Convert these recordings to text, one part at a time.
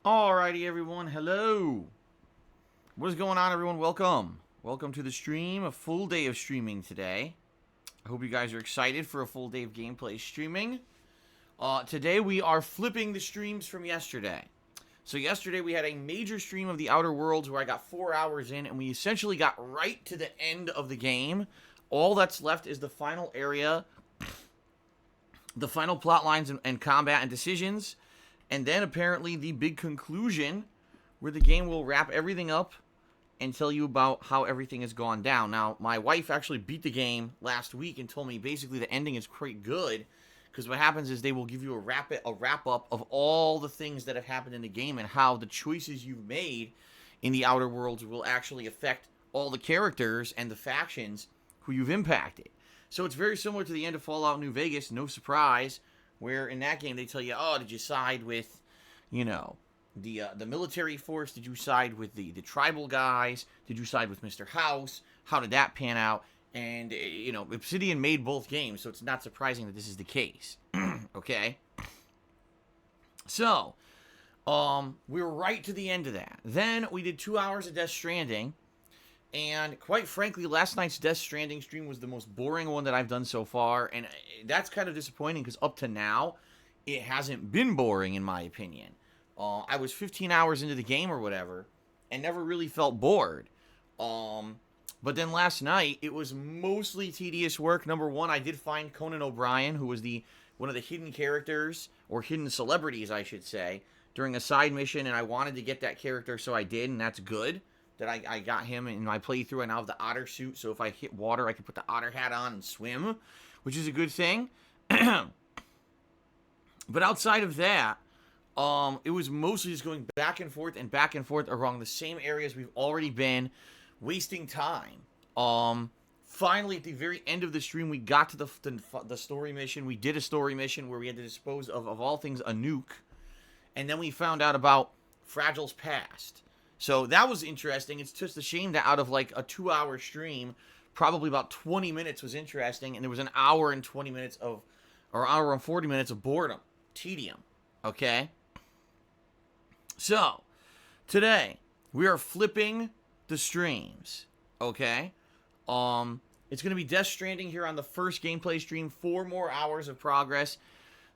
Alrighty, everyone. Hello. What is going on, everyone? Welcome. Welcome to the stream. A full day of streaming today. I hope you guys are excited for a full day of gameplay streaming. Today we are flipping the streams from yesterday. So yesterday we had a major stream of the Outer Worlds where I got 4 hours in, and we essentially got right to the end of the game. All that's left is the final area, the final plot lines and combat and decisions. And then apparently the big conclusion where the game will wrap everything up and tell you about how everything has gone down. Now, my wife actually beat the game last week and told me basically the ending is quite good, because what happens is they will give you a wrap-up of all the things that have happened in the game and how the choices you've made in the Outer Worlds will actually affect all the characters and the factions who you've impacted. So it's very similar to the end of Fallout New Vegas, no surprise, where in that game they tell you, oh, did you side with, the military force? Did you side with the tribal guys? Did you side with Mr. House? How did that pan out? And, Obsidian made both games, so it's not surprising that this is the case. Okay? So, we were right to the end of that. Then we did 2 hours of Death Stranding. And quite frankly, last night's Death Stranding stream was the most boring one that I've done so far. And that's kind of disappointing because up to now, it hasn't been boring in my opinion. I was 15 hours into the game or whatever and never really felt bored. But then last night, it was mostly tedious work. Number one, I did find Conan O'Brien, who was one of the hidden characters, or hidden celebrities, I should say, during a side mission. And I wanted to get that character, so I did, and that's good that I got him in my playthrough. I now have the otter suit, so if I hit water, I can put the otter hat on and swim, which is a good thing. But outside of that, it was mostly just going back and forth along the same areas we've already been, wasting time. Finally, at the very end of the stream, we got to the story mission. We did a story mission where we had to dispose of all things, a nuke. And then we found out about Fragile's past. So that was interesting. It's just a shame that out of like a 2 hour stream, probably about 20 minutes was interesting, and there was an hour and 40 minutes of boredom, tedium. Okay? So, today, we are flipping the streams. Okay? It's going to be Death Stranding here on the first gameplay stream, 4 more hours of progress.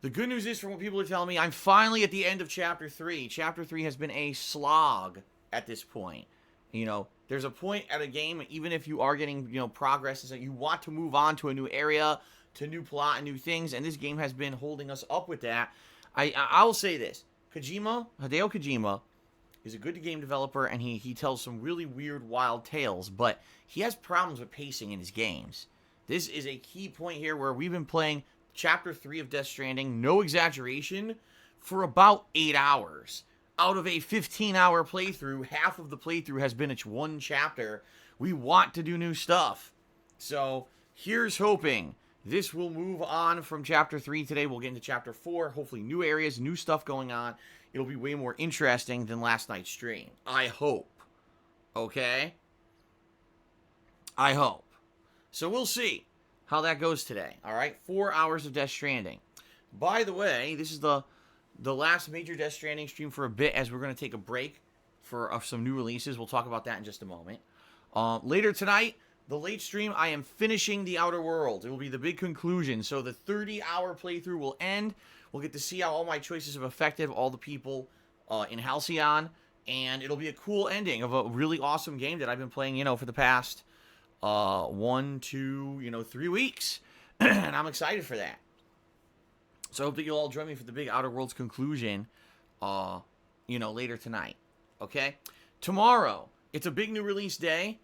The good news is, from what people are telling me, I'm finally at the end of Chapter 3. Chapter 3 has been a slog at this point. There's a point at a game, even if you are getting, progress, is that you want to move on to a new area, to new plot and new things, and this game has been holding us up with that. I will say this. Hideo Kojima is a good game developer, and he tells some really weird, wild tales, but he has problems with pacing in his games. This is a key point here where we've been playing Chapter 3 of Death Stranding, no exaggeration, for about 8 hours. Out of a 15-hour playthrough, half of the playthrough has been its one chapter. We want to do new stuff. So, here's hoping this will move on from Chapter 3 today. We'll get into Chapter 4. Hopefully new areas, new stuff going on. It'll be way more interesting than last night's stream. I hope. Okay? I hope. So, we'll see how that goes today. Alright? 4 hours of Death Stranding. By the way, this is the last major Death Stranding stream for a bit, as we're going to take a break for some new releases. We'll talk about that in just a moment. Later tonight, the late stream, I am finishing the Outer Worlds. It will be the big conclusion. So the 30-hour playthrough will end. We'll get to see how all my choices have affected all the people in Halcyon. And it'll be a cool ending of a really awesome game that I've been playing, for the past 1, 2, 3 weeks. And I'm excited for that. So I hope that you'll all join me for the big Outer Worlds conclusion, later tonight. Okay? Tomorrow, it's a big new release day.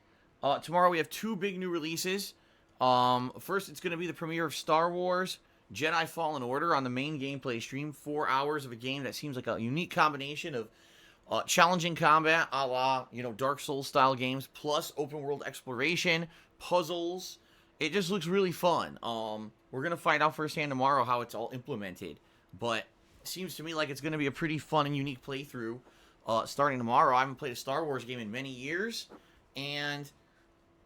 Tomorrow we have 2 big new releases. First, it's going to be the premiere of Star Wars Jedi Fallen Order on the main gameplay stream. 4 hours of a game that seems like a unique combination of challenging combat, a la, Dark Souls style games, plus open world exploration, puzzles. It just looks really fun. We're going to find out firsthand tomorrow how it's all implemented. But it seems to me like it's going to be a pretty fun and unique playthrough starting tomorrow. I haven't played a Star Wars game in many years. And,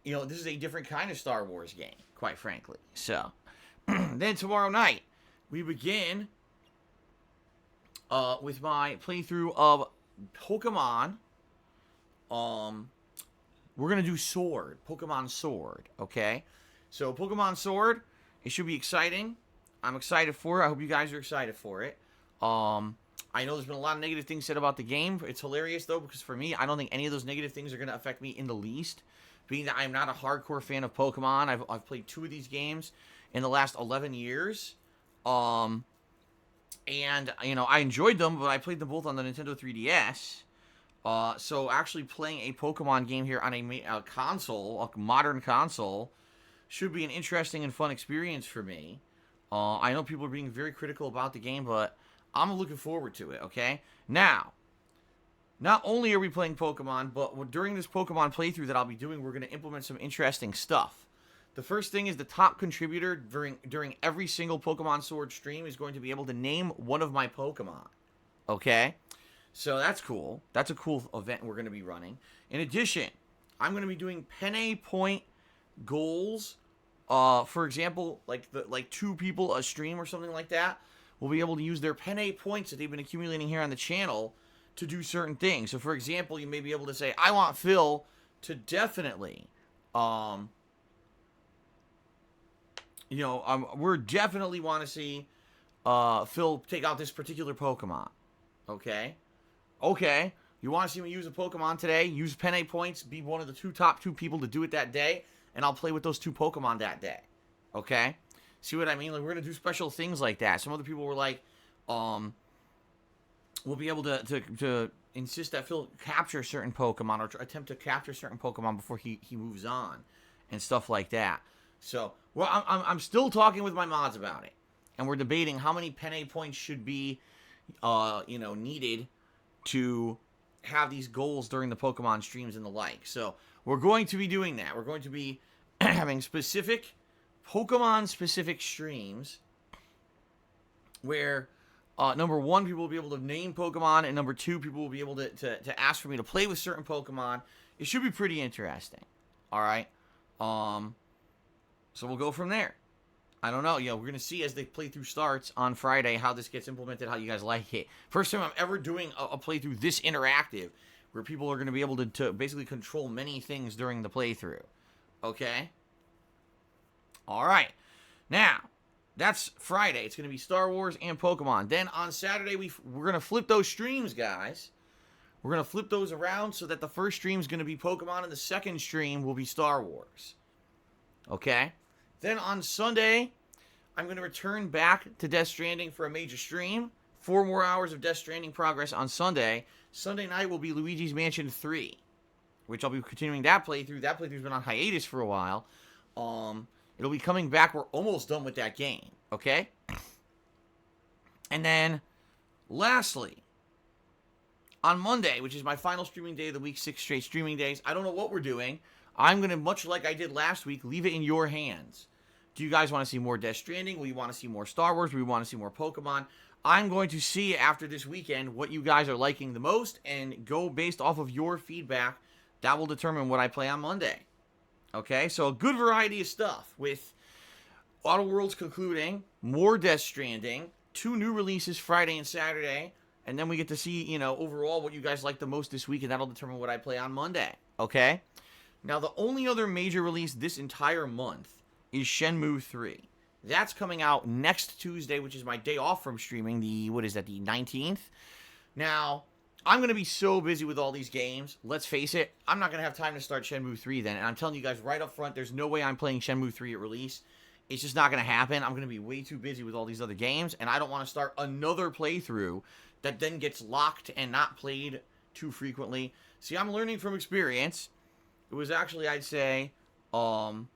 this is a different kind of Star Wars game, quite frankly. So, then tomorrow night, we begin with my playthrough of Pokemon. We're gonna do Sword, Pokemon Sword. Okay, so Pokemon Sword, it should be exciting. I'm excited for it. I hope you guys are excited for it. I know there's been a lot of negative things said about the game. It's hilarious though, because for me, I don't think any of those negative things are gonna affect me in the least. Being that I'm not a hardcore fan of Pokemon, I've played 2 of these games in the last 11 years. And you know, I enjoyed them, but I played them both on the Nintendo 3DS. So actually playing a Pokemon game here on a console, a modern console, should be an interesting and fun experience for me. I know people are being very critical about the game, but I'm looking forward to it, okay? Now, not only are we playing Pokemon, but during this Pokemon playthrough that I'll be doing, we're going to implement some interesting stuff. The first thing is the top contributor during every single Pokemon Sword stream is going to be able to name one of my Pokemon, okay? So that's cool. That's a cool event we're going to be running. In addition, I'm going to be doing penne point goals. For example, like 2 people a stream or something like that will be able to use their penne points that they've been accumulating here on the channel to do certain things. So for example, you may be able to say, I want Phil to definitely, we're definitely want to see Phil take out this particular Pokemon. Okay? Okay, you want to see me use a Pokemon today? Use penne points, be one of the top two people to do it that day, and I'll play with those 2 Pokemon that day. Okay? See what I mean? Like, we're going to do special things like that. Some other people were like, we'll be able to insist that Phil capture certain Pokemon or attempt to capture certain Pokemon before he moves on and stuff like that. So, well, I'm still talking with my mods about it, and we're debating how many penne points should be, needed to have these goals during the Pokemon streams and the like. So we're going to be doing that. We're going to be having specific Pokemon-specific streams where, number 1, people will be able to name Pokemon, and number 2, people will be able to ask for me to play with certain Pokemon. It should be pretty interesting. All right? So we'll go from there. I don't know. We're going to see as the playthrough starts on Friday how this gets implemented, how you guys like it. First time I'm ever doing a playthrough this interactive, where people are going to be able to basically control many things during the playthrough. Okay? All right. Now, that's Friday. It's going to be Star Wars and Pokemon. Then on Saturday, we're going to flip those streams, guys. We're going to flip those around so that the first stream is going to be Pokemon and the second stream will be Star Wars. Okay? Then on Sunday, I'm going to return back to Death Stranding for a major stream. 4 more hours of Death Stranding progress on Sunday. Sunday night will be Luigi's Mansion 3, which I'll be continuing that playthrough. That playthrough's been on hiatus for a while. It'll be coming back. We're almost done with that game, okay? And then, lastly, on Monday, which is my final streaming day of the week, 6 straight streaming days, I don't know what we're doing. I'm going to, much like I did last week, leave it in your hands. Do you guys want to see more Death Stranding? Will you want to see more Star Wars? Will you want to see more Pokemon? I'm going to see after this weekend what you guys are liking the most and go based off of your feedback. That will determine what I play on Monday. Okay, so a good variety of stuff with Auto Worlds concluding, more Death Stranding, 2 new releases Friday and Saturday, and then we get to see, overall what you guys like the most this week, and that'll determine what I play on Monday. Okay? Now, the only other major release this entire month is Shenmue 3. That's coming out next Tuesday, which is my day off from streaming, the 19th? Now, I'm going to be so busy with all these games. Let's face it, I'm not going to have time to start Shenmue 3 then. And I'm telling you guys right up front, there's no way I'm playing Shenmue 3 at release. It's just not going to happen. I'm going to be way too busy with all these other games, and I don't want to start another playthrough that then gets locked and not played too frequently. See, I'm learning from experience. It was actually, I'd say, 4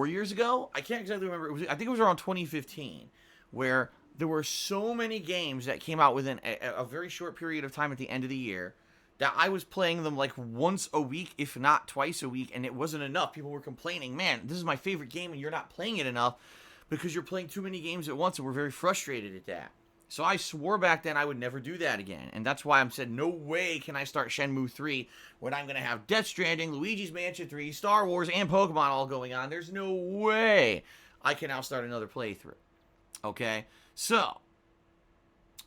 years ago? I can't exactly remember. I think it was around 2015, where there were so many games that came out within a very short period of time at the end of the year that I was playing them like once a week, if not twice a week, and it wasn't enough. People were complaining, man, this is my favorite game, and you're not playing it enough because you're playing too many games at once, and we're very frustrated at that. So I swore back then I would never do that again. And that's why I said, no way can I start Shenmue 3 when I'm going to have Death Stranding, Luigi's Mansion 3, Star Wars, and Pokemon all going on. There's no way I can now start another playthrough. Okay? So,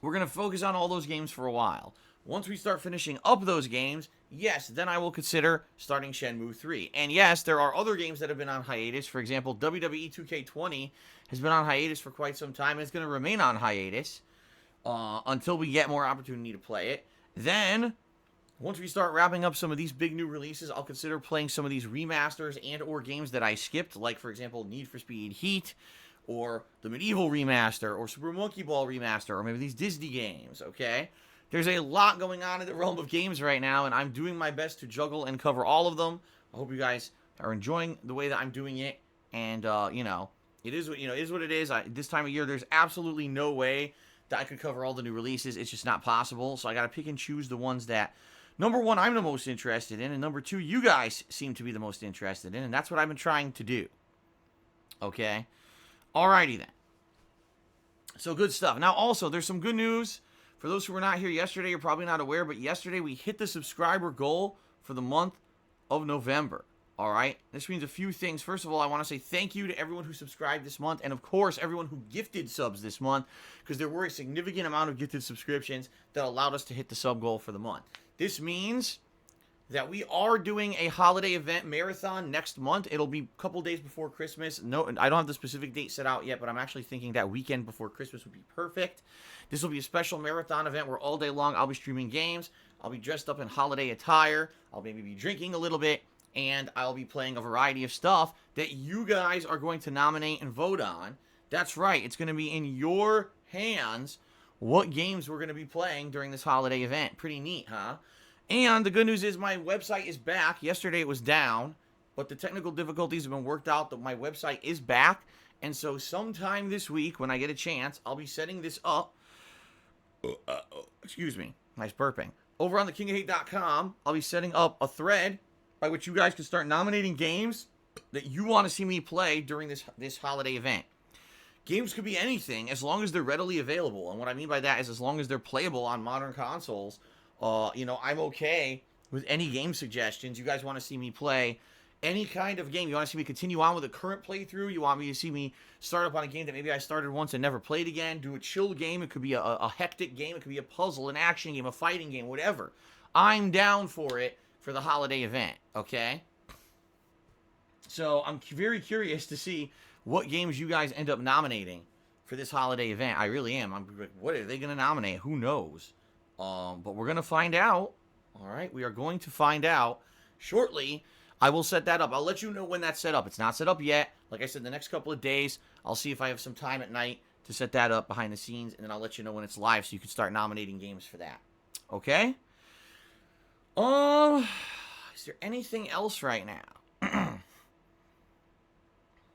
we're going to focus on all those games for a while. Once we start finishing up those games, yes, then I will consider starting Shenmue 3. And yes, there are other games that have been on hiatus. For example, WWE 2K20 has been on hiatus for quite some time, and it's going to remain on hiatus until we get more opportunity to play it. Then, once we start wrapping up some of these big new releases, I'll consider playing some of these remasters and or games that I skipped, like, for example, Need for Speed Heat, or the Medieval remaster, or Super Monkey Ball remaster, or maybe these Disney games, okay? There's a lot going on in the realm of games right now, and I'm doing my best to juggle and cover all of them. I hope you guys are enjoying the way that I'm doing it, and, it is what it is. This time of year, there's absolutely no way that I could cover all the new releases. It's just not possible, so I gotta pick and choose the ones that, number one, I'm the most interested in, and number two, you guys seem to be the most interested in, and that's what I've been trying to do. Okay? Alrighty then. So good stuff. Now also, there's some good news. For those who were not here yesterday, you're probably not aware, but yesterday we hit the subscriber goal for the month of November. Alright? This means a few things. First of all, I want to say thank you to everyone who subscribed this month, and of course, everyone who gifted subs this month, because there were a significant amount of gifted subscriptions that allowed us to hit the sub goal for the month. This means that we are doing a holiday event marathon next month. It'll be a couple days before Christmas. No, I don't have the specific date set out yet, but I'm actually thinking that weekend before Christmas would be perfect. This will be a special marathon event where all day long I'll be streaming games. I'll be dressed up in holiday attire. I'll maybe be drinking a little bit, and I'll be playing a variety of stuff that you guys are going to nominate and vote on. That's right. It's going to be in your hands what games we're going to be playing during this holiday event. Pretty neat, huh? And the good news is my website is back. Yesterday it was down, but the technical difficulties have been worked out. That my website is back, and so sometime this week, when I get a chance, I'll be setting this up. Excuse me, nice burping. Over on thekingofhate.com, I'll be setting up a thread by which you guys can start nominating games that you want to see me play during this holiday event. Games could be anything as long as they're readily available, and what I mean by that is as long as they're playable on modern consoles. I'm okay with any game suggestions. You guys want to see me play any kind of game. You want to see me continue on with a current playthrough. You want me to see me start up on a game that maybe I started once and never played again. Do a chill game. It could be a hectic game. It could be a puzzle, an action game, a fighting game, whatever. I'm down for it for the holiday event, okay? So I'm very curious to see what games you guys end up nominating for this holiday event. I really am. I'm like, what are they going to nominate? Who knows? But we're going to find out. All right, we are going to find out shortly. I will set that up. I'll let you know when that's set up. It's not set up yet. Like I said, the next couple of days, I'll see if I have some time at night to set that up behind the scenes, and then I'll let you know when it's live so you can start nominating games for that. Okay? Is there anything else right now?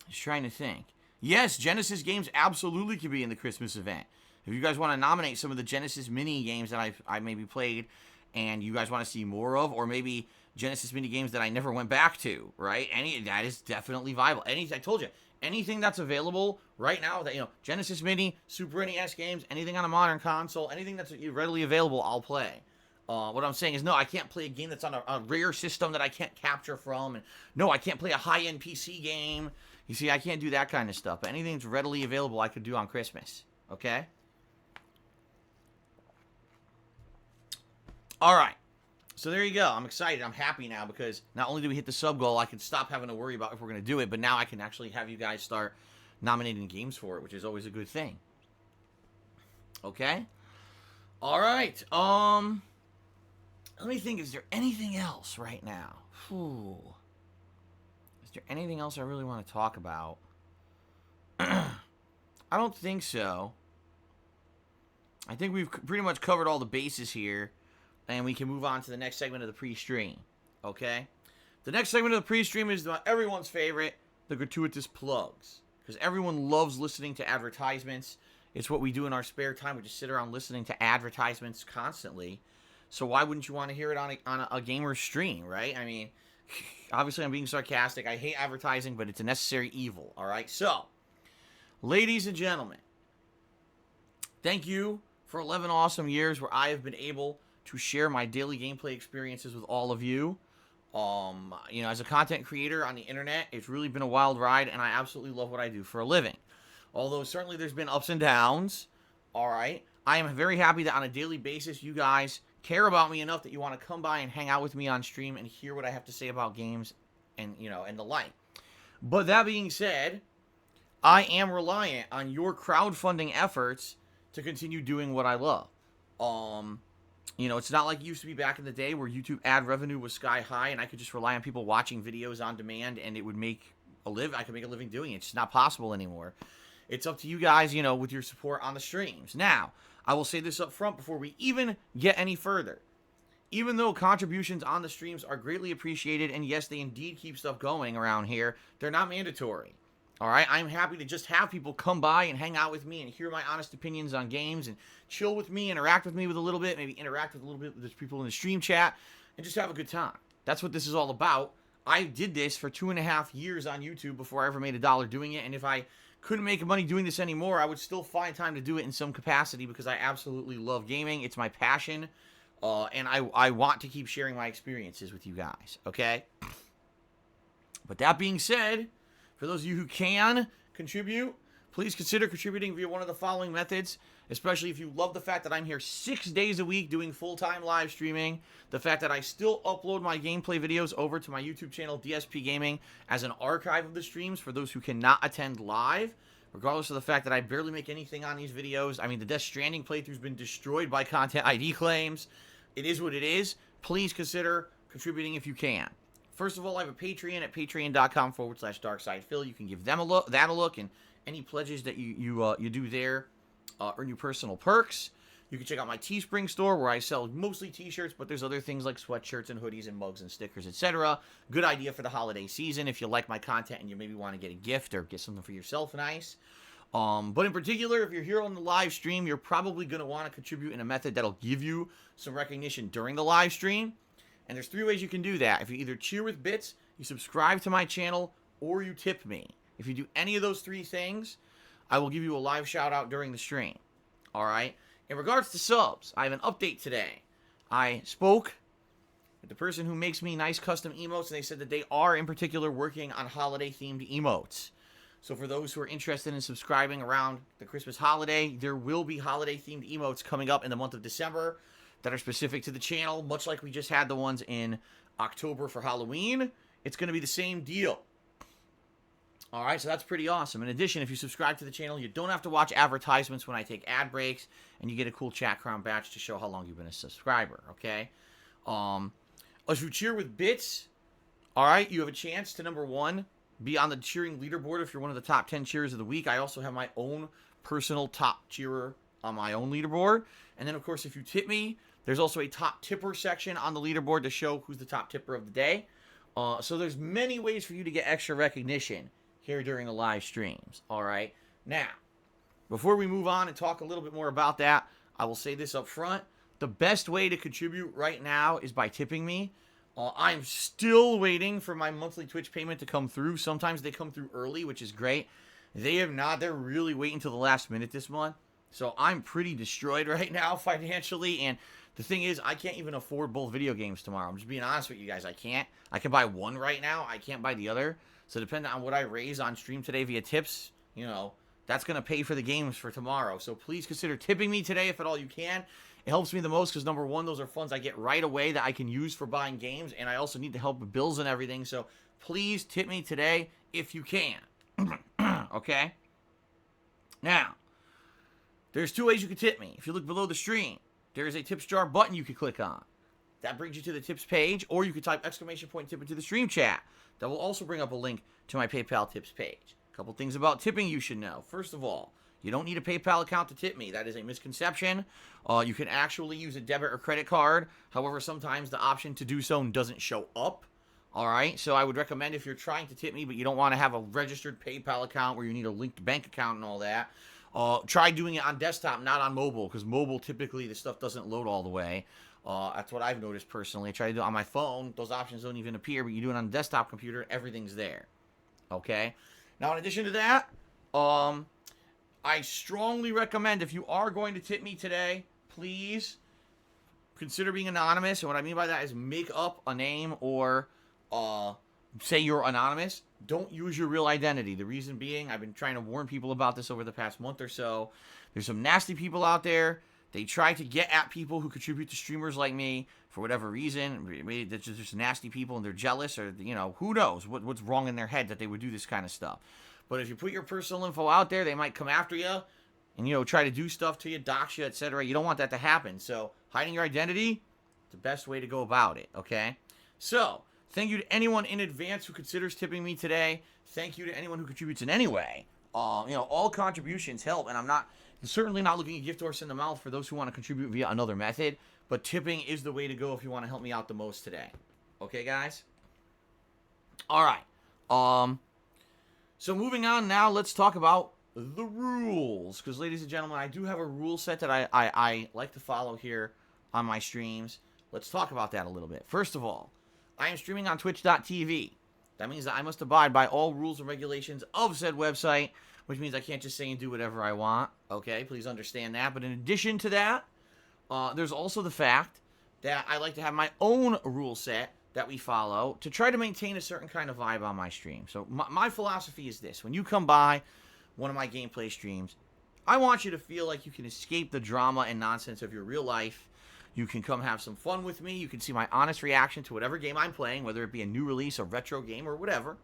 Just trying to think. Yes, Genesis games absolutely could be in the Christmas event. If you guys want to nominate some of the Genesis mini games that I maybe played and you guys want to see more of, or maybe Genesis mini games that I never went back to, right? That is definitely viable. I told you, anything that's available right now that, Genesis mini, Super NES games, anything on a modern console, anything that's readily available, I'll play. What I'm saying is, no, I can't play a game that's on a rare system that I can't capture from, and no, I can't play a high-end PC game. You see, I can't do that kind of stuff, but anything that's readily available I could do on Christmas, okay? All right, so there you go. I'm excited. I'm happy now because not only do we hit the sub goal, I can stop having to worry about if we're going to do it, but now I can actually have you guys start nominating games for it, which is always a good thing. Okay? All right. Let me think. Is there anything else right now? Is there anything else I really want to talk about? I don't think so. I think we've pretty much covered all the bases here. And we can move on to the next segment of the pre-stream, okay? The next segment of the pre-stream is everyone's favorite, the gratuitous plugs. Because everyone loves listening to advertisements. It's what we do in our spare time. We just sit around listening to advertisements constantly. So why wouldn't you want to hear it on a gamer stream, right? I mean, obviously I'm being sarcastic. I hate advertising, but it's a necessary evil, all right? So, ladies and gentlemen, thank you for 11 awesome years where I have been able to share my daily gameplay experiences with all of you. As a content creator on the internet, it's really been a wild ride, and I absolutely love what I do for a living. Although certainly there's been ups and downs, all right? I am very happy that on a daily basis, you guys care about me enough that you want to come by and hang out with me on stream and hear what I have to say about games and, you know, and the like. But that being said, I am reliant on your crowdfunding efforts to continue doing what I love. You know, it's not like it used to be back in the day where YouTube ad revenue was sky high and I could just rely on people watching videos on demand and it would make I could make a living doing it. It's just not possible anymore. It's up to you guys, you know, with your support on the streams. Now, I will say this up front before we even get any further. Even though contributions on the streams are greatly appreciated, and yes, they indeed keep stuff going around here, they're not mandatory. All right, I'm happy to just have people come by and hang out with me and hear my honest opinions on games and chill with me, interact with me with a little bit, maybe interact with a little bit with the people in the stream chat, and just have a good time. That's what this is all about. I did this for 2.5 years on YouTube before I ever made $1 doing it, and if I couldn't make money doing this anymore, I would still find time to do it in some capacity because I absolutely love gaming. It's my passion, and I want to keep sharing my experiences with you guys, okay? But that being said, for those of you who can contribute, please consider contributing via one of the following methods, especially if you love the fact that I'm here 6 days a week doing full-time live streaming, the fact that I still upload my gameplay videos over to my YouTube channel, DSPGaming, as an archive of the streams for those who cannot attend live, regardless of the fact that I barely make anything on these videos. I mean, the Death Stranding playthrough's been destroyed by content ID claims. It is what it is. Please consider contributing if you can. First of all, I have a Patreon at patreon.com/DarksidePhil. You can give them a look, and any pledges that you do there earn you personal perks. You can check out my Teespring store where I sell mostly t-shirts, but there's other things like sweatshirts and hoodies and mugs and stickers, etc. Good idea for the holiday season if you like my content and you maybe want to get a gift or get something for yourself nice. But in particular, if you're here on the live stream, you're probably going to want to contribute in a method that'll give you some recognition during the live stream. And there's 3 ways you can do that. If you either cheer with bits, you subscribe to my channel, or you tip me. If you do any of those 3 things, I will give you a live shout out during the stream. All right? In regards to subs, I have an update today. I spoke with the person who makes me nice custom emotes, and they said that they are, in particular, working on holiday-themed emotes. So for those who are interested in subscribing around the Christmas holiday, there will be holiday-themed emotes coming up in the month of December that are specific to the channel, much like we just had the ones in October for Halloween. It's going to be the same deal. All right, so that's pretty awesome. In addition, if you subscribe to the channel, you don't have to watch advertisements when I take ad breaks, and you get a cool chat crown badge to show how long you've been a subscriber, okay? If you cheer with bits, all right, you have a chance to, number 1, be on the cheering leaderboard if you're one of the top 10 cheerers of the week. I also have my own personal top cheerer on my own leaderboard. And then, of course, if you tip me, there's also a top tipper section on the leaderboard to show who's the top tipper of the day. So there's many ways for you to get extra recognition here during the live streams, all right? Now, before we move on and talk a little bit more about that, I will say this up front. The best way to contribute right now is by tipping me. I'm still waiting for my monthly Twitch payment to come through. Sometimes they come through early, which is great. They have not. They're really waiting until the last minute this month. So I'm pretty destroyed right now financially. And the thing is, I can't even afford both video games tomorrow. I'm just being honest with you guys. I can't. I can buy one right now. I can't buy the other. So depending on what I raise on stream today via tips, you know, that's going to pay for the games for tomorrow. So please consider tipping me today if at all you can. It helps me the most because, number 1, those are funds I get right away that I can use for buying games. And I also need to help with bills and everything. So please tip me today if you can. Okay? Now, there's 2 ways you can tip me. If you look below the stream, there is a tips jar button you can click on. That brings you to the tips page, or you can type !tip into the stream chat. That will also bring up a link to my PayPal tips page. A couple things about tipping you should know. First of all, you don't need a PayPal account to tip me. That is a misconception. You can actually use a debit or credit card. However, sometimes the option to do so doesn't show up. All right, so I would recommend if you're trying to tip me, but you don't want to have a registered PayPal account where you need a linked bank account and all that, try doing it on desktop, not on mobile, because mobile, typically, the stuff doesn't load all the way. That's what I've noticed personally. I try to do it on my phone. Those options don't even appear, but you do it on a desktop computer, everything's there. Okay? Now, in addition to that, I strongly recommend if you are going to tip me today, please consider being anonymous. And what I mean by that is make up a name or say you're anonymous. Don't use your real identity. The reason being, I've been trying to warn people about this over the past month or so. There's some nasty people out there They try to get at people who contribute to streamers like me for whatever reason. Maybe they're just nasty people and they're jealous, or, you know, who knows what's wrong in their head that they would do this kind of stuff. But if you put your personal info out there, they might come after you and, you know, try to do stuff to you, dox you, etc. You don't want that to happen. So hiding your identity, the best way to go about it, okay? So thank you to anyone in advance who considers tipping me today. Thank you to anyone who contributes in any way. You know, all contributions help, and I'm certainly not looking a gift horse in the mouth for those who want to contribute via another method, but tipping is the way to go if you want to help me out the most today. Okay, guys? All right. So moving on now, let's talk about the rules, because, ladies and gentlemen, I do have a rule set that I like to follow here on my streams. Let's talk about that a little bit. First of all, I am streaming on twitch.tv. That means that I must abide by all rules and regulations of said website, which means I can't just say and do whatever I want. Okay, please understand that. But in addition to that, there's also the fact that I like to have my own rule set that we follow to try to maintain a certain kind of vibe on my stream. So my philosophy is this. When you come by one of my gameplay streams, I want you to feel like you can escape the drama and nonsense of your real life. You can come have some fun with me. You can see my honest reaction to whatever game I'm playing, whether it be a new release, a retro game, or whatever.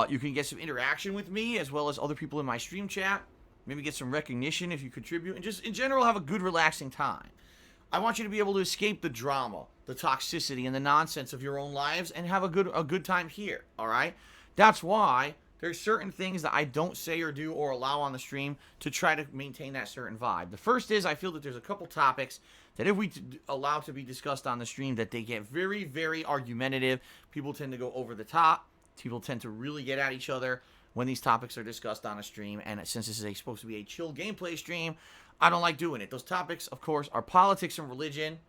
You can get some interaction with me as well as other people in my stream chat. Maybe get some recognition if you contribute. And just, in general, have a good, relaxing time. I want you to be able to escape the drama, the toxicity, and the nonsense of your own lives and have a good time here, all right? That's why there's certain things that I don't say or do or allow on the stream to try to maintain that certain vibe. The first is I feel that there's a couple topics that if we allow to be discussed on the stream, that they get very, very argumentative. People tend to go over the top. People tend to really get at each other when these topics are discussed on a stream. And since this is supposed to be a chill gameplay stream, I don't like doing it. Those topics, of course, are politics and religion.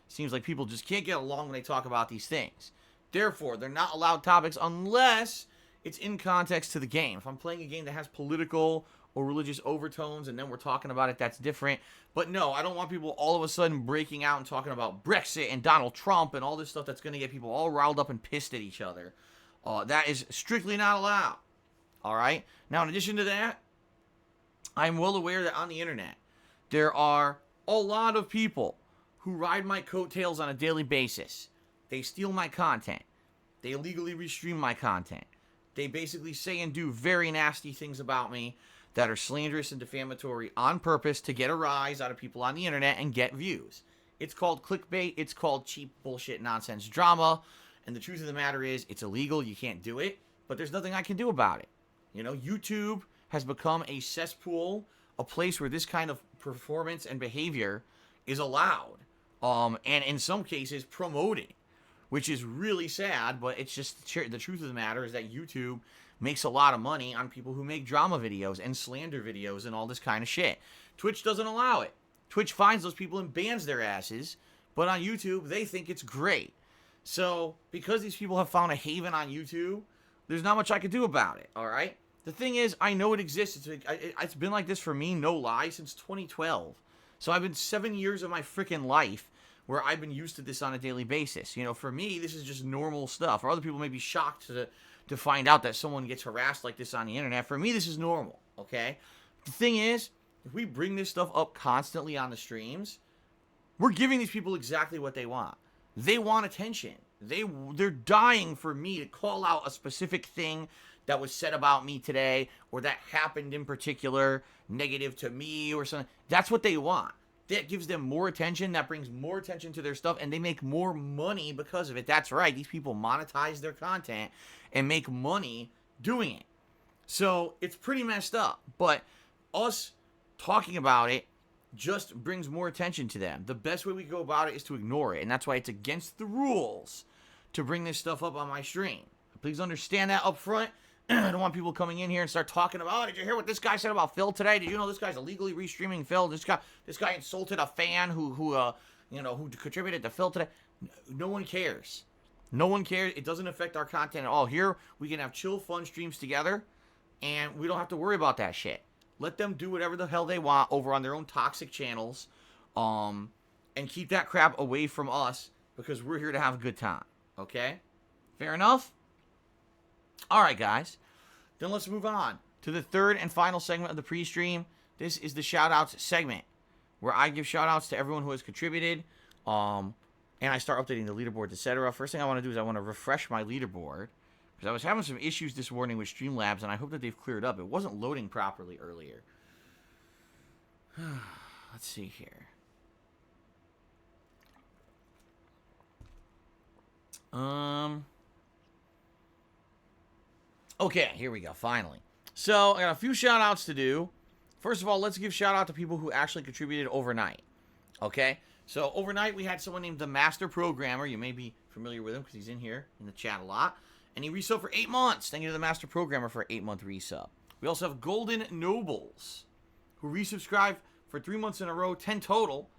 Seems like people just can't get along when they talk about these things. Therefore, they're not allowed topics unless it's in context to the game. If I'm playing a game that has political or religious overtones and then we're talking about it, that's different. But no, I don't want people all of a sudden breaking out and talking about Brexit and Donald Trump and all this stuff that's going to get people all riled up and pissed at each other. That is strictly not allowed. All right? Now, in addition to that, I'm well aware that on the internet, there are a lot of people who ride my coattails on a daily basis. They steal my content. They illegally restream my content. They basically say and do very nasty things about me that are slanderous and defamatory on purpose to get a rise out of people on the internet and get views. It's called clickbait. It's called cheap bullshit nonsense drama. And the truth of the matter is, it's illegal. You can't do it. But there's nothing I can do about it. You know, YouTube has become a cesspool, a place where this kind of performance and behavior is allowed. And in some cases, promoted. Which is really sad, but it's just the truth of the matter is that YouTube makes a lot of money on people who make drama videos and slander videos and all this kind of shit. Twitch doesn't allow it. Twitch finds those people and bans their asses, but on YouTube, they think it's great. So, because these people have found a haven on YouTube, there's not much I can do about it, all right? The thing is, I know it exists. It's been like this for me, no lie, since 2012. So I've been 7 years of my freaking life where I've been used to this on a daily basis. You know, for me, this is just normal stuff. Or other people may be shocked to find out that someone gets harassed like this on the internet. For me, this is normal, okay? The thing is, if we bring this stuff up constantly on the streams, we're giving these people exactly what they want. They want attention. They're dying for me to call out a specific thing that was said about me today or that happened in particular, negative to me or something. That's what they want. That gives them more attention. That brings more attention to their stuff, and they make more money because of it. That's right. These people monetize their content and make money doing it. So it's pretty messed up. But us talking about it just brings more attention to them. The best way we go about it is to ignore it, and that's why it's against the rules to bring this stuff up on my stream. Please understand that up front. I don't want people coming in here and start talking about, oh, did you hear what this guy said about Phil today? Did you know this guy's illegally restreaming Phil? This guy insulted a fan who contributed to Phil today. No one cares. No one cares. It doesn't affect our content at all. Here, we can have chill, fun streams together, and we don't have to worry about that shit. Let them do whatever the hell they want over on their own toxic channels, and keep that crap away from us because we're here to have a good time. Okay? Fair enough? All right, guys. Then let's move on to the third and final segment of the pre-stream. This is the shout-outs segment. where I give shout-outs to everyone who has contributed, and I start updating the leaderboards, etc. First thing I want to do is I want to refresh my leaderboard, because I was having some issues this morning with Streamlabs, and I hope that they've cleared up. It wasn't loading properly earlier. Let's see here. Okay, here we go, finally. So, I got a few shout-outs to do. First of all, let's give shout-out to people who actually contributed overnight. Okay? So, overnight, we had someone named the Master Programmer. You may be familiar with him because he's in here in the chat a lot. And he resubbed for 8 months. Thank you to the Master Programmer for an 8-month resub. We also have Golden Nobles, who resubscribed for 3 months in a row, 10 total.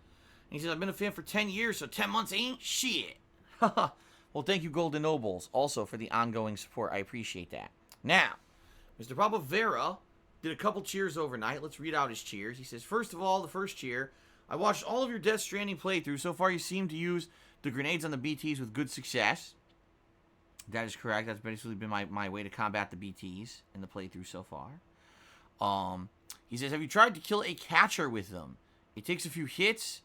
And he says, I've been a fan for 10 years, so 10 months ain't shit. Well, thank you, Golden Nobles, also for the ongoing support. I appreciate that. Now, Mr. Papavera did a couple cheers overnight. Let's read out his cheers. He says, first of all, the first cheer, I watched all of your Death Stranding playthroughs. So far, you seem to use the grenades on the BTs with good success. That is correct. That's basically been my way to combat the BTs in the playthrough so far. He says, have you tried to kill a catcher with them? It takes a few hits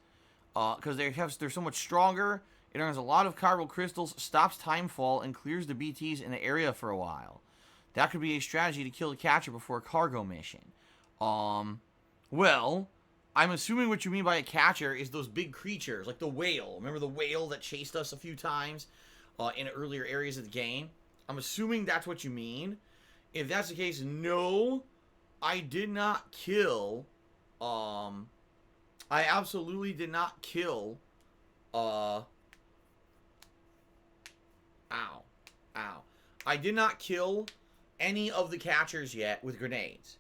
because they're so much stronger. It earns a lot of chiral crystals, stops timefall, and clears the BTs in the area for a while. That could be a strategy to kill the catcher before a cargo mission. Well, I'm assuming what you mean by a catcher is those big creatures, like the whale. Remember the whale that chased us a few times in earlier areas of the game? I'm assuming that's what you mean. If that's the case, no, I did not kill. I absolutely did not kill. Ow. I did not kill any of the catchers yet with grenades.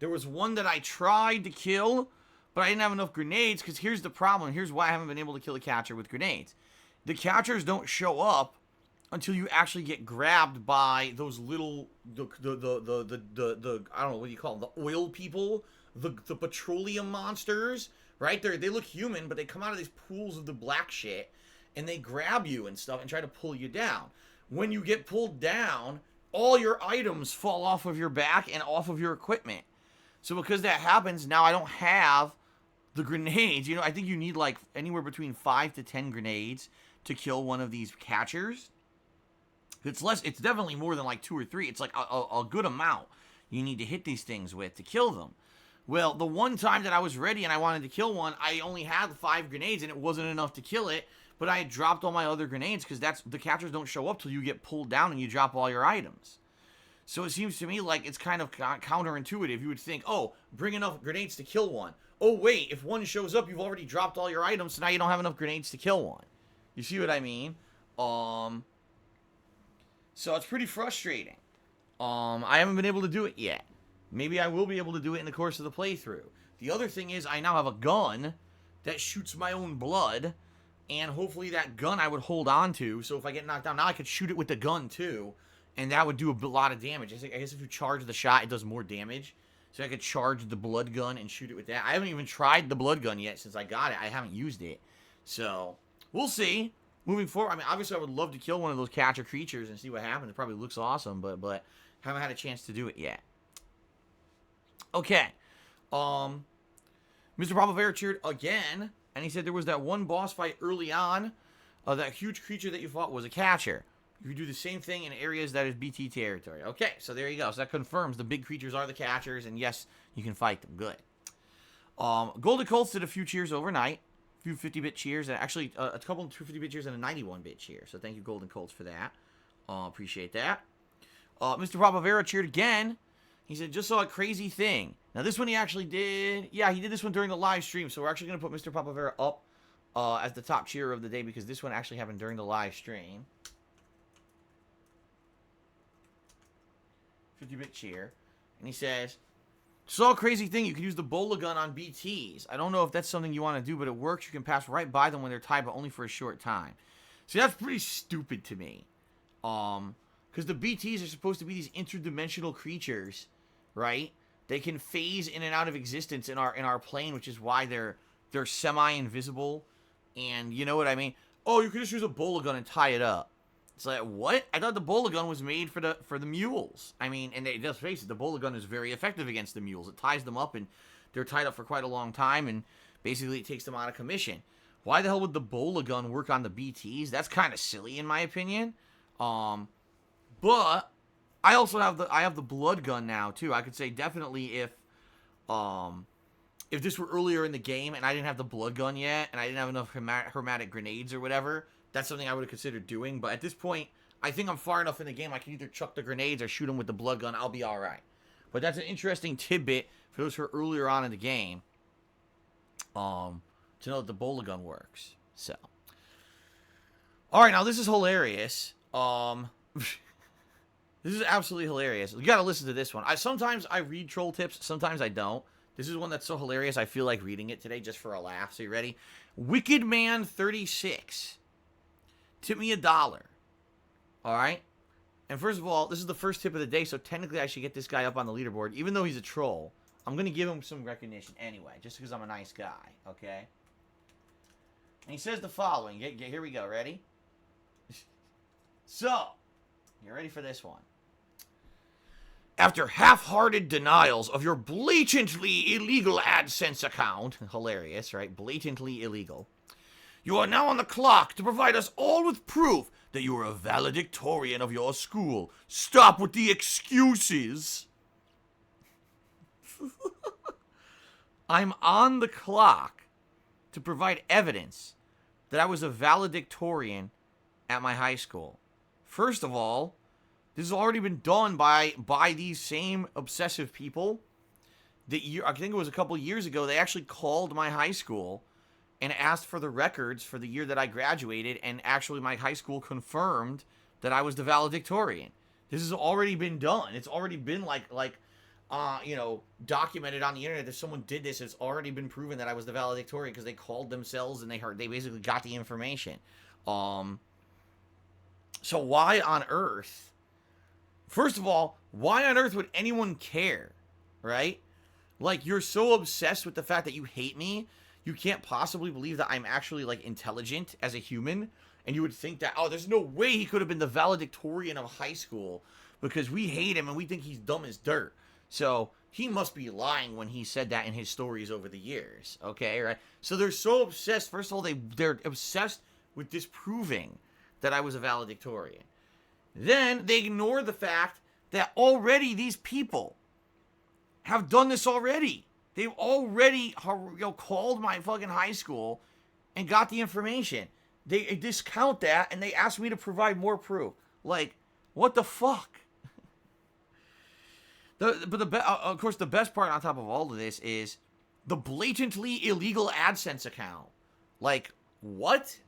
There was one that I tried to kill, but I didn't have enough grenades, because here's the problem. Here's why I haven't been able to kill a catcher with grenades. The catchers don't show up until you actually get grabbed by those little, I don't know, what do you call them? The oil people? The petroleum monsters? Right? They look human, but they come out of these pools of the black shit, and they grab you and stuff and try to pull you down. When you get pulled down, all your items fall off of your back and off of your equipment. So because that happens, now I don't have the grenades. You know, I think you need like anywhere between 5 to 10 grenades to kill one of these catchers. It's definitely more than like 2 or 3. It's like a good amount you need to hit these things with to kill them. Well, the one time that I was ready and I wanted to kill one, I only had 5 grenades and it wasn't enough to kill it. But I had dropped all my other grenades because the catchers don't show up till you get pulled down and you drop all your items. So it seems to me like it's kind of counterintuitive. You would think, oh, bring enough grenades to kill one. Oh, wait, if one shows up, you've already dropped all your items, so now you don't have enough grenades to kill one. You see what I mean? So it's pretty frustrating. I haven't been able to do it yet. Maybe I will be able to do it in the course of the playthrough. The other thing is I now have a gun that shoots my own blood. And hopefully that gun I would hold on to. So if I get knocked down, now I could shoot it with the gun too. And that would do a lot of damage. I guess if you charge the shot, it does more damage. So I could charge the blood gun and shoot it with that. I haven't even tried the blood gun yet since I got it. I haven't used it. So we'll see. Moving forward, I mean, obviously I would love to kill one of those catcher creatures and see what happens. It probably looks awesome, but haven't had a chance to do it yet. Okay. Mr. Papavera cheered again. And he said there was that one boss fight early on. That huge creature that you fought was a catcher. You do the same thing in areas that is BT territory. Okay, so there you go. So that confirms the big creatures are the catchers. And yes, you can fight them. Good. Golden Colts did a few cheers overnight. A few 50-bit cheers. And actually, a couple of 250-bit cheers and a 91-bit cheer. So thank you, Golden Colts, for that. Appreciate that. Mr. Papavera cheered again. He said, just saw a crazy thing. Now, this one he actually did. Yeah, he did this one during the live stream. So we're actually going to put Mr. Papavera up as the top cheerer of the day because this one actually happened during the live stream. 50-bit cheer. And he says, saw a crazy thing. You can use the bola gun on BTs. I don't know if that's something you want to do, but it works. You can pass right by them when they're tied, but only for a short time. So that's pretty stupid to me. Because the BTs are supposed to be these interdimensional creatures, right? They can phase in and out of existence in our plane, which is why they're semi-invisible. And you know what I mean? Oh, you can just use a bola gun and tie it up. It's like, what? I thought the bola gun was made for the mules. I mean, and let's face it, the bola gun is very effective against the mules. It ties them up, and they're tied up for quite a long time. And Basically, it takes them out of commission. Why the hell would the bola gun work on the BTs? That's kind of silly in my opinion. But I also have the blood gun now too. I could say definitely if this were earlier in the game and I didn't have the blood gun yet and I didn't have enough hermetic grenades or whatever, that's something I would have considered doing. But at this point, I think I'm far enough in the game I can either chuck the grenades or shoot them with the blood gun. I'll be all right. But that's an interesting tidbit for those who are earlier on in the game, to know that the bola gun works. So, all right, now this is hilarious. This is absolutely hilarious. You gotta listen to this one. Sometimes I read troll tips, sometimes I don't. This is one that's so hilarious, I feel like reading it today just for a laugh. So you ready? Wicked Man 36. Tip me $1. All right? And first of all, this is the first tip of the day, so technically I should get this guy up on the leaderboard. Even though he's a troll, I'm going to give him some recognition anyway, just because I'm a nice guy, okay? And he says the following. Here we go. Ready? So, you ready for this one? After half-hearted denials of your blatantly illegal AdSense account, hilarious, right? Blatantly illegal. You are now on the clock to provide us all with proof that you are a valedictorian of your school. Stop with the excuses. I'm on the clock to provide evidence that I was a valedictorian at my high school. First of all, this has already been done by these same obsessive people. I think it was a couple years ago, they actually called my high school and asked for the records for the year that I graduated, and actually my high school confirmed that I was the valedictorian. This has already been done. It's already been documented on the internet that someone did this. It's already been proven that I was the valedictorian because they called themselves and they basically got the information. So why on earth? First of all, why on earth would anyone care, right? Like, you're so obsessed with the fact that you hate me, you can't possibly believe that I'm actually, like, intelligent as a human, and you would think that, oh, there's no way he could have been the valedictorian of high school because we hate him and we think he's dumb as dirt. So he must be lying when he said that in his stories over the years, okay, right? So they're so obsessed. First of all, they're obsessed with disproving that I was a valedictorian. Then they ignore the fact that already these people have done this already. They've already called my fucking high school and got the information. They discount that and they ask me to provide more proof. Like, what the fuck? Of course, the best part on top of all of this is the blatantly illegal AdSense account. Like, what?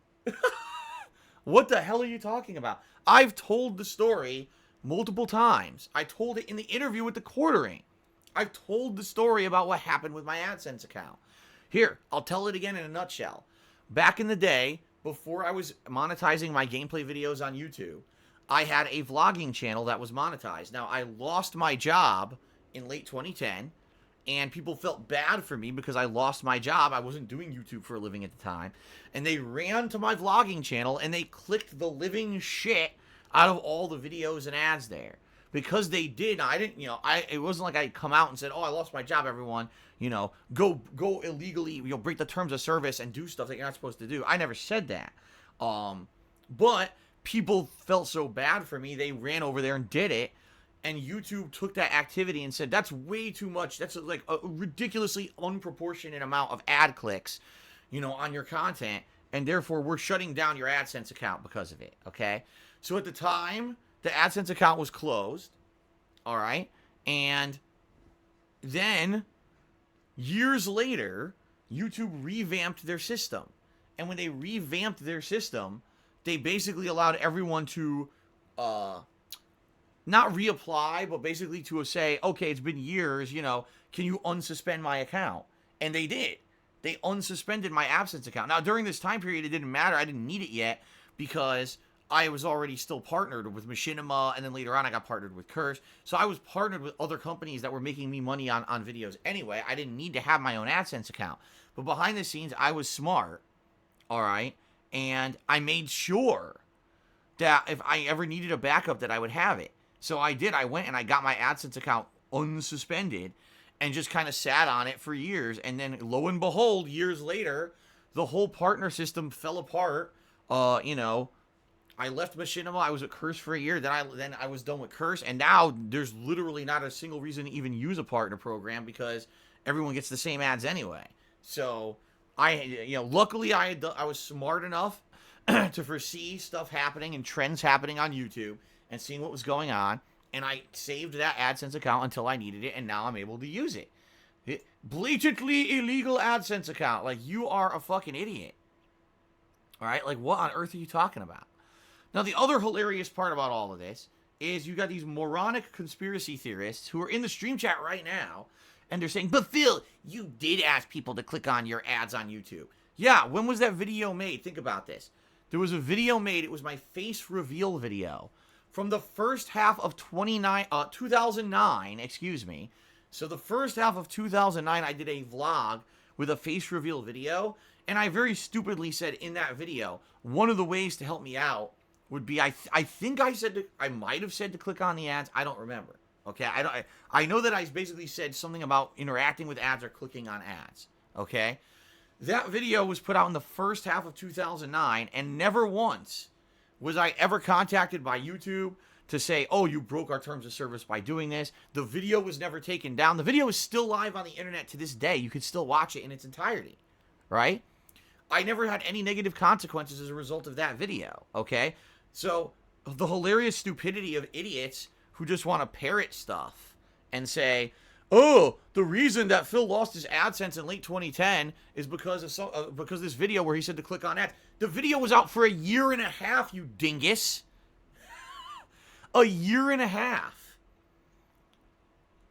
What the hell are you talking about? I've told the story multiple times. I told it in the interview with the Quartering. I've told the story about what happened with my AdSense account. Here, I'll tell it again in a nutshell. Back in the day, before I was monetizing my gameplay videos on YouTube, I had a vlogging channel that was monetized. Now, I lost my job in late 2010, and people felt bad for me because I lost my job. I wasn't doing YouTube for a living at the time. And they ran to my vlogging channel, and they clicked the living shit out of all the videos and ads there. Because they did, I didn't, it wasn't like I come out and said, oh, I lost my job, everyone. Go illegally, break the terms of service and do stuff that you're not supposed to do. I never said that. But people felt so bad for me, they ran over there and did it. And YouTube took that activity and said, that's way too much. That's like a ridiculously unproportionate amount of ad clicks, on your content. And therefore, we're shutting down your AdSense account because of it, okay? So at the time, the AdSense account was closed, all right? And then, years later, YouTube revamped their system. And when they revamped their system, they basically allowed everyone to, not reapply, but basically to say, okay, it's been years, can you unsuspend my account? And they did. They unsuspended my AdSense account. Now, during this time period, it didn't matter. I didn't need it yet because I was already still partnered with Machinima, and then later on I got partnered with Curse. So I was partnered with other companies that were making me money on videos anyway. I didn't need to have my own AdSense account. But behind the scenes, I was smart, all right? And I made sure that if I ever needed a backup that I would have it. So I did. I went and I got my AdSense account unsuspended. and just kind of sat on it for years. And then lo and behold, years later, the whole partner system fell apart. You know, I left Machinima. I was at Curse for a year. Then I was done with Curse, and now there's literally not a single reason to even use a partner program because everyone gets the same ads anyway. So luckily I was smart enough to foresee stuff happening and trends happening on YouTube and seeing what was going on, and I saved that AdSense account until I needed it, and now I'm able to use it. Blatantly illegal AdSense account. Like, you are a fucking idiot. All right? Like, what on earth are you talking about? Now, the other hilarious part about all of this is you got these moronic conspiracy theorists who are in the stream chat right now, and they're saying, but Phil, you did ask people to click on your ads on YouTube. Yeah, when was that video made? Think about this. There was a video made, it was my face reveal video, from the first half of 2009, excuse me. So the first half of 2009, I did a vlog with a face reveal video, and I very stupidly said in that video, one of the ways to help me out would be, I think I might have said to click on the ads, I don't remember. Okay, I know that I basically said something about interacting with ads or clicking on ads. Okay, that video was put out in the first half of 2009, and never once was I ever contacted by YouTube to say, oh, you broke our terms of service by doing this. The video was never taken down. The video is still live on the internet to this day. You could still watch it in its entirety, right? I never had any negative consequences as a result of that video, okay? So the hilarious stupidity of idiots who just want to parrot stuff and say, oh, the reason that Phil lost his AdSense in late 2010 is because of this video where he said to click on ads. The video was out for a year and a half, you dingus. A year and a half.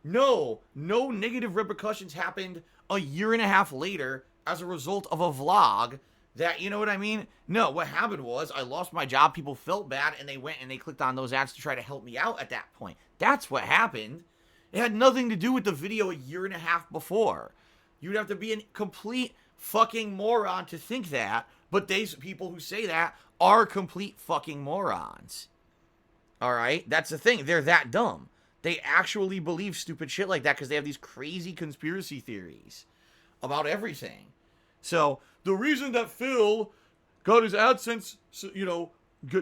No negative repercussions happened a year and a half later as a result of a vlog that, you know what I mean? No, what happened was I lost my job, people felt bad, and they went and they clicked on those ads to try to help me out at that point. That's what happened. It had nothing to do with the video a year and a half before. You'd have to be a complete fucking moron to think that, but these people who say that are complete fucking morons. Alright? That's the thing. They're that dumb. They actually believe stupid shit like that because they have these crazy conspiracy theories about everything. So, the reason that Phil got his AdSense,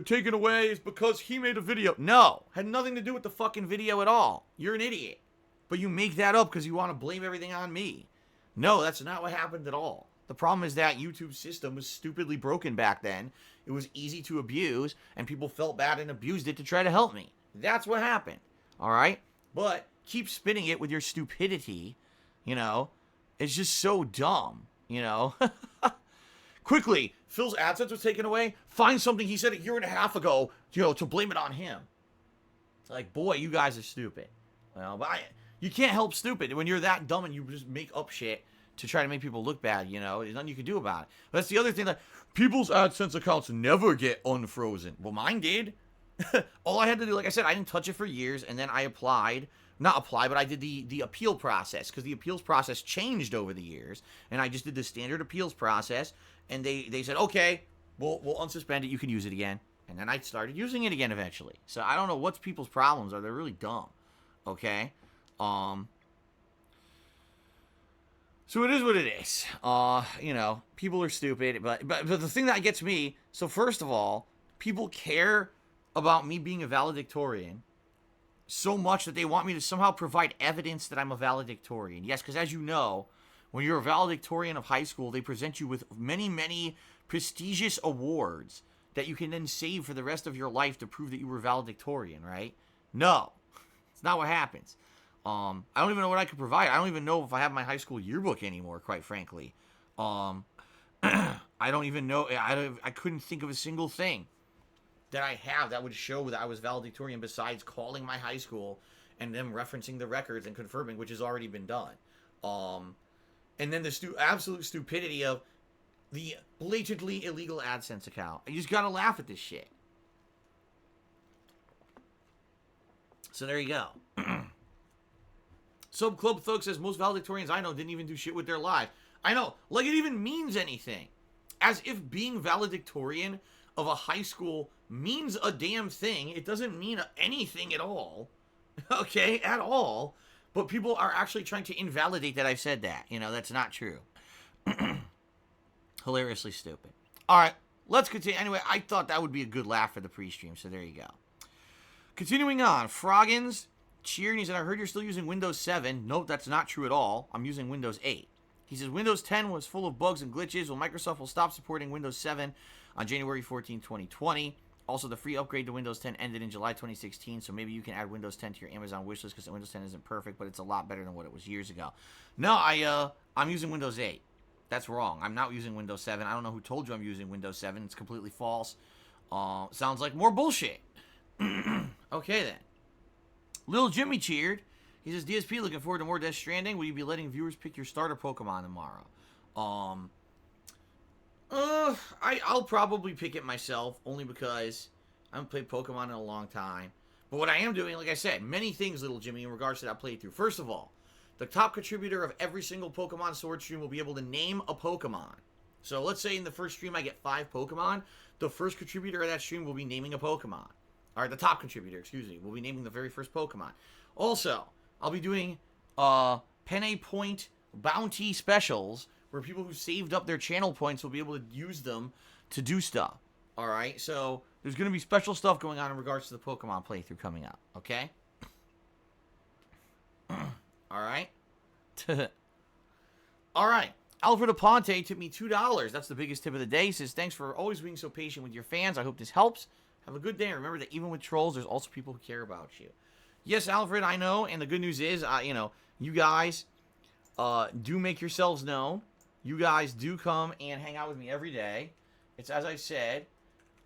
taken away is because he made a video. No, had nothing to do with the fucking video at all. You're an idiot. But you make that up because you want to blame everything on me. No, that's not what happened at all. The problem is that YouTube's system was stupidly broken back then. It was easy to abuse, and people felt bad and abused it to try to help me. That's what happened. Alright? But keep spinning it with your stupidity. It's just so dumb. Quickly, Phil's AdSense was taken away. Find something he said a year and a half ago, to blame it on him. It's like, boy, you guys are stupid. Well, but you can't help stupid when you're that dumb and you just make up shit to try to make people look bad. There's nothing you can do about it. But that's the other thing, that people's AdSense accounts never get unfrozen. Well, mine did. All I had to do, like I said, I didn't touch it for years, and then I applied. Not apply, but I did the appeal process, because the appeals process changed over the years, and I just did the standard appeals process, and they said, okay, we'll unsuspend it, you can use it again, and then I started using it again eventually. So I don't know what's people's problems are. They're really dumb, okay? So it is what it is. People are stupid, but the thing that gets me, so first of all, people care about me being a valedictorian so much that they want me to somehow provide evidence that I'm a valedictorian. Yes, because as you know, when you're a valedictorian of high school, they present you with many, many prestigious awards that you can then save for the rest of your life to prove that you were valedictorian, right? No, it's not what happens. I don't even know what I could provide. I don't even know if I have my high school yearbook anymore, quite frankly. I don't even know. I couldn't think of a single thing that I have that would show that I was valedictorian besides calling my high school and them referencing the records and confirming, which has already been done. And then the absolute stupidity of the blatantly illegal AdSense account. You just gotta laugh at this shit. So there you go. Sub Club Thug says most valedictorians I know didn't even do shit with their lives. I know, like it even means anything. As if being valedictorian of a high school means a damn thing. It doesn't mean anything at all. Okay, at all. But people are actually trying to invalidate that I've said that. You know, that's not true. Hilariously stupid. All right, let's continue. Anyway, I thought that would be a good laugh for the pre-stream, so there you go. Continuing on, Froggins cheered, and he said, I heard you're still using Windows 7. Nope, that's not true at all. I'm using Windows 8. He says, Windows 10 was full of bugs and glitches. Well, Microsoft will stop supporting Windows 7 on January 14, 2020. Also, the free upgrade to Windows 10 ended in July 2016, so maybe you can add Windows 10 to your Amazon wishlist because Windows 10 isn't perfect, but it's a lot better than what it was years ago. No, I'm using Windows 8. That's wrong. I'm not using Windows 7. I don't know who told you I'm using Windows 7. It's completely false. Sounds like more bullshit. Okay, then. Lil Jimmy cheered. He says, DSP, looking forward to more Death Stranding. Will you be letting viewers pick your starter Pokemon tomorrow? I'll probably pick it myself, only because I haven't played Pokemon in a long time. But what I am doing, like I said, many things, Little Jimmy, in regards to that playthrough. First of all, the top contributor of every single Pokemon Sword stream will be able to name a Pokemon. So let's say in the first stream I get 5 Pokemon. The first contributor of that stream will be naming a Pokemon. Or the top contributor, excuse me, will be naming the very first Pokemon. Also, I'll be doing Penne Point Bounty Specials, where people who saved up their channel points will be able to use them to do stuff. Alright, so there's going to be special stuff going on in regards to the Pokemon playthrough coming up, okay? Alright? Alright. Alfred Aponte tipped me $2. That's the biggest tip of the day. He says, thanks for always being so patient with your fans. I hope this helps. Have a good day. Remember that even with trolls, there's also people who care about you. Yes, Alfred, I know. And the good news is, you guys do make yourselves known. You guys do come and hang out with me every day. It's as I said.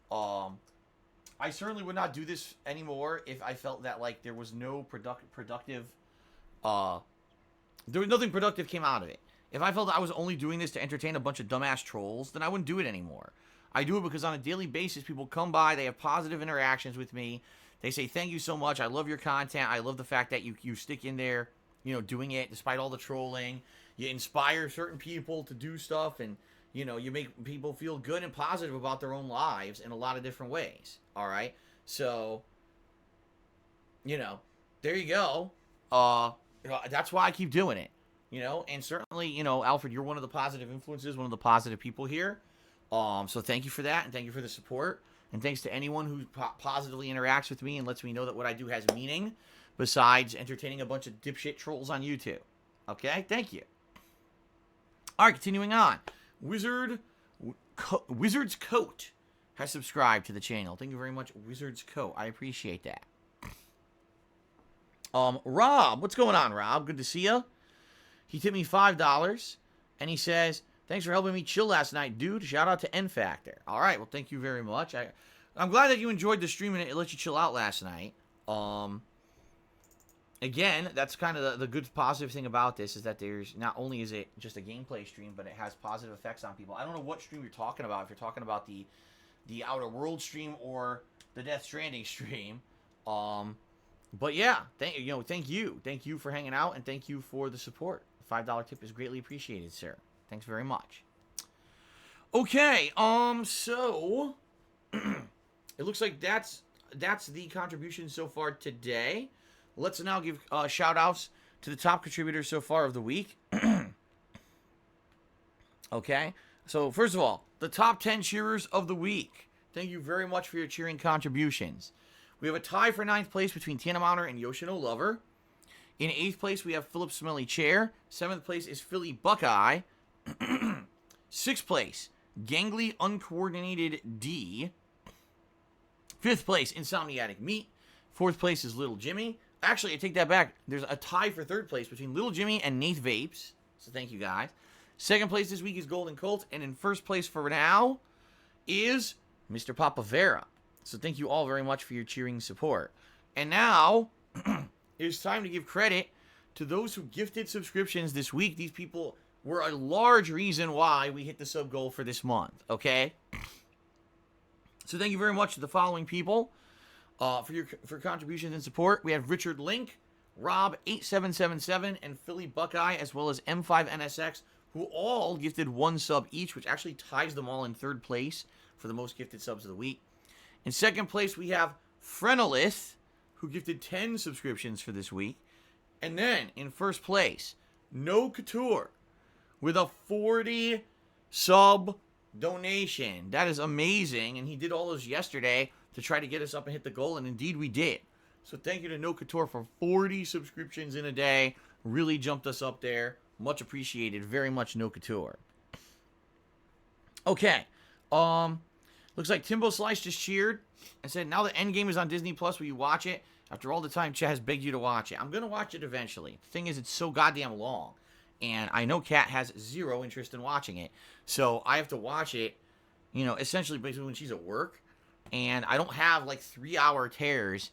I certainly would not do this anymore if I felt that like there was no productive. There was nothing productive came out of it. If I felt that I was only doing this to entertain a bunch of dumbass trolls, then I wouldn't do it anymore. I do it because on a daily basis, people come by, they have positive interactions with me. They say, thank you so much. I love your content. I love the fact that you stick in there, doing it despite all the trolling. You inspire certain people to do stuff, and, you make people feel good and positive about their own lives in a lot of different ways. All right? So, there you go. That's why I keep doing it, and certainly, Alfred, you're one of the positive influences, one of the positive people here. So thank you for that, and thank you for the support, and thanks to anyone who positively interacts with me and lets me know that what I do has meaning, besides entertaining a bunch of dipshit trolls on YouTube. Okay, thank you. All right, continuing on. Wizard's Coat has subscribed to the channel. Thank you very much, Wizard's Coat. I appreciate that. Rob, what's going on, Rob? Good to see you. He tipped me $5, and he says, thanks for helping me chill last night, dude. Shout out to N Factor. All right, well, thank you very much. I'm glad that you enjoyed the stream and it let you chill out last night. Again, that's kind of the good positive thing about this, is that there's not only is it just a gameplay stream, but it has positive effects on people. I don't know what stream you're talking about, if you're talking about the Outer World stream or the Death Stranding stream. But yeah, thank you for hanging out, and thank you for the support. The $5 tip is greatly appreciated, sir. Thanks very much. Okay, so it looks like that's the contribution so far today. Let's now give shout-outs to the top contributors so far of the week. Okay, so first of all, the top 10 cheerers of the week. Thank you very much for your cheering contributions. We have a tie for 9th place between Tiana Mouner and Yoshino Lover. In 8th place, we have Philip Smelly Chair. 7th place is Philly Buckeye. 6th place, Gangly Uncoordinated D. 5th place, Insomniatic Meat. 4th place is Little Jimmy. Actually, I take that back. There's a tie for 3rd place between Little Jimmy and Nate Vapes. So thank you, guys. 2nd place this week is Golden Colt. And in 1st place for now is Mr. Papavera. So thank you all very much for your cheering support. And now, it's time to give credit to those who gifted subscriptions this week. These people were a large reason why we hit the sub goal for this month, okay? So thank you very much to the following people for contributions and support. We have Richard Link, Rob8777, and Philly Buckeye, as well as M5NSX, who all gifted 1 sub each, which actually ties them all in 3rd place for the most gifted subs of the week. In 2nd place, we have Frenolith, who gifted 10 subscriptions for this week. And then, in first place, No Couture with a 40 sub donation. That is amazing. And he did all those yesterday to try to get us up and hit the goal. And indeed, we did. So thank you to No Couture for 40 subscriptions in a day. Really jumped us up there. Much appreciated. Very much No Couture. Okay. Looks like Timbo Slice just cheered and said, now the Endgame is on Disney Plus. Will you watch it? After all the time Chat has begged you to watch it. I'm going to watch it eventually. The thing is, it's so goddamn long. And I know Kat has zero interest in watching it. So I have to watch it, essentially basically when she's at work. And I don't have like 3-hour tears.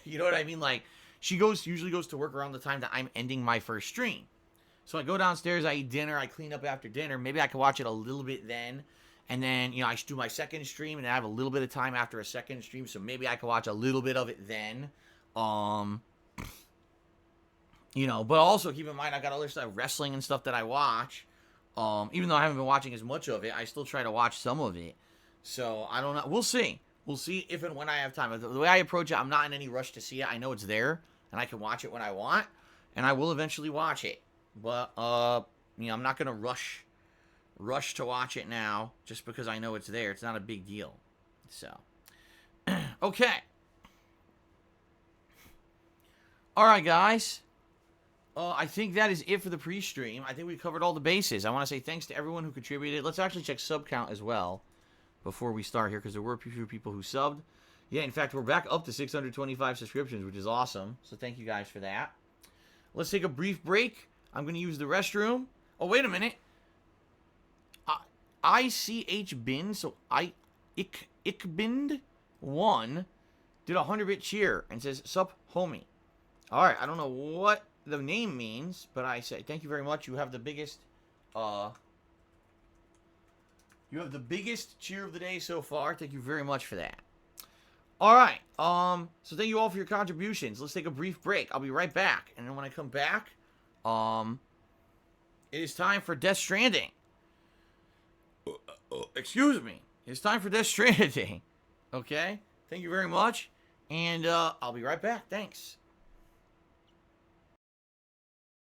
You know what I mean? Like, she usually goes to work around the time that I'm ending my first stream. So I go downstairs, I eat dinner, I clean up after dinner. Maybe I can watch it a little bit then. And then, I do my second stream, and I have a little bit of time after a second stream, so maybe I can watch a little bit of it then. But also keep in mind, I got other stuff, wrestling and stuff that I watch. Even though I haven't been watching as much of it, I still try to watch some of it. So, I don't know. We'll see. We'll see if and when I have time. The way I approach it, I'm not in any rush to see it. I know it's there, and I can watch it when I want, and I will eventually watch it. But, I'm not going to rush to watch it now just because I know it's there. It's not a big deal. So, okay. All right, guys. I think that is it for the pre-stream. I think we covered all the bases. I want to say thanks to everyone who contributed. Let's actually check sub count as well before we start here because there were a few people who subbed. Yeah, in fact, we're back up to 625 subscriptions, which is awesome. So thank you guys for that. Let's take a brief break. I'm going to use the restroom. Oh, wait a minute. ICH bin, so Ickbind 1 did a 100-bit cheer and says, sup, homie. All right, I don't know what the name means, but I say thank you very much. You have the biggest cheer of the day so far. Thank you very much for that. All right, so thank you all for your contributions. Let's take a brief break. I'll be right back, and then when I come back, it is time for Death Stranding. Excuse me. It's time for Death Stranding. Okay? Thank you very much. And I'll be right back. Thanks.